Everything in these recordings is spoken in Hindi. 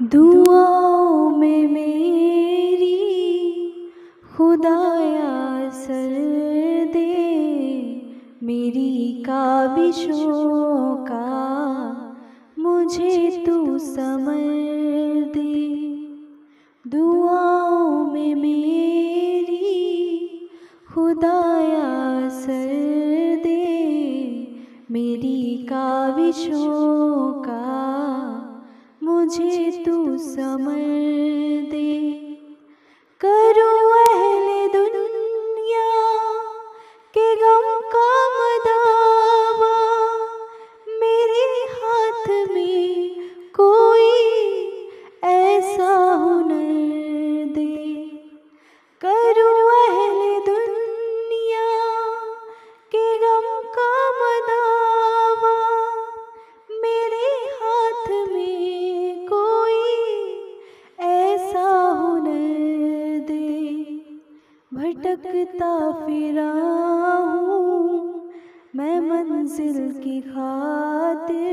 दुआओं में मेरी खुदाया सर दे, मेरी काबिशों का मुझे तू समझ दे। दुआओं में मेरी खुदाया सर दे, मेरी काबिशों का मुझे तू समझ दे। करूँ अहले दुनिया के गम का मदावा, मेरे हाथ में कोई ऐसा हुनर दे। करूँ अहले दुनिया के गम का मदावा, मेरे हाथ में कोई ऐसा हुनर दे। भटकता फिरा हूँ मैं मंजिल की खातिर,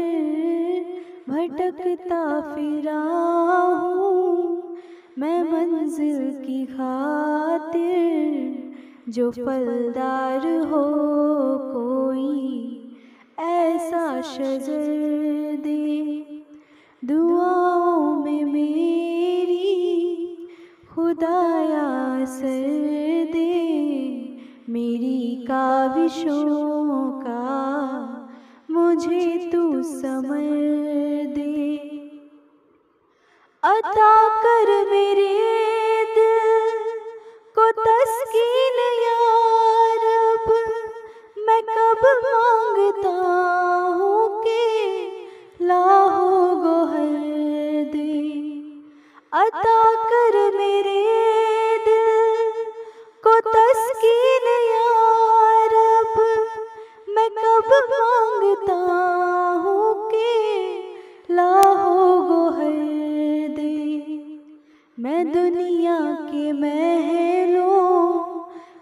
भटकता फिरा हूँ मैं मंजिल की खातिर। जो फलदार हो कोई ऐसा शजर दे। दुआओं में मेरी खुदाया सर दे, मेरी काबिशों का मुझे तू समझ दे। अता कर मेरे दिल को तस्कीन या रब, मैं कब मांगता हूँ कि लाहो गोहर दे। अता कर मेरे दिल को तस्कीन या रब, मैं कब मांगता हूँ कि लाहो गोहर दे। मैं दुनिया के महलों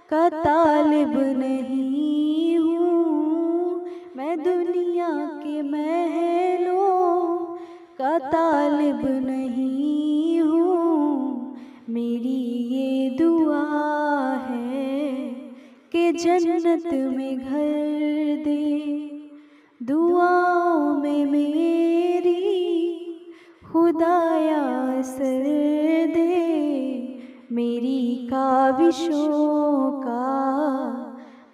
का तालिब नहीं हूँ, मैं दुनिया के महलों का तालिब नहीं हूँ। मेरी ये दुआ है कि जन्नत में घर दे। दुआओं में मेरी खुदाया सर दे, मेरी काबिशों का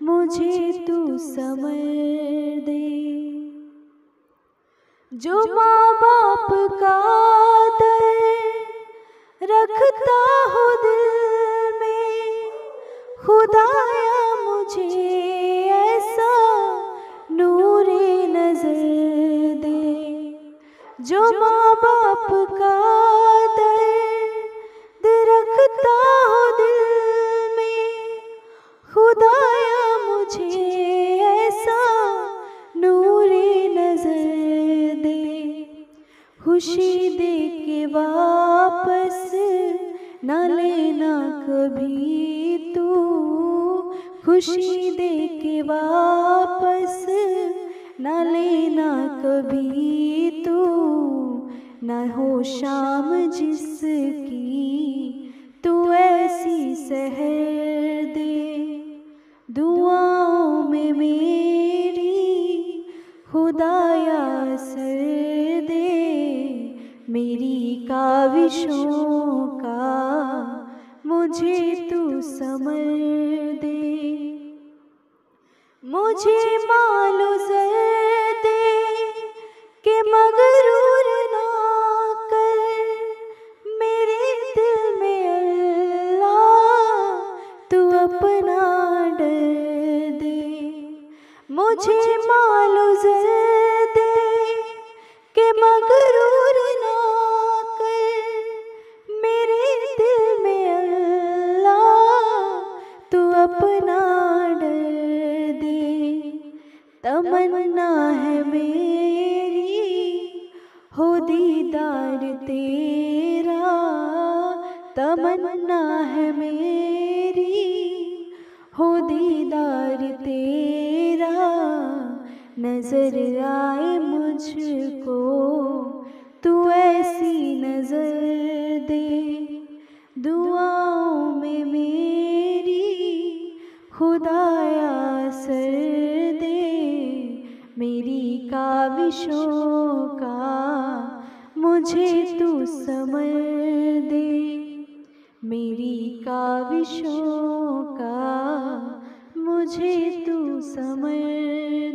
मुझे तू समझ दे। जो माँ बाप का दर रखता हो दिल में, खुदाया मुझे ऐसा नूरे नजर दे। जो माँ बाप का दर्द रखता हो दिल में, खुदाया मुझे ऐसा नूरे नजर दे। खुशी दे के वापस न लेना कभी तू, खुशी दे के वापस न लेना कभी तू। न हो शाम जिसकी तू ऐसी सहर दे। दुआओं में मेरी खुदाया सर दे, मेरी काबिशों का मुझे तू समझ दे। मुझे मालो ज़र दे कि मगरूर ना कर, मेरे दिल में अल्लाह तू अपना डर दे। मुझे मालो ज़र दे कि मगरूर ना कर, मेरे दिल में अल्लाह तू अपना डर दे। तमन्ना है मेरी हो दीदार तेरा, तमन्ना है मेरी हो दीदार तेरा। नजर आए मुझको तू ऐसी नजर खुदाया सर दे मेरी काविशों का, मुझे तू समर दे मेरी काविशों का, मुझे तू समर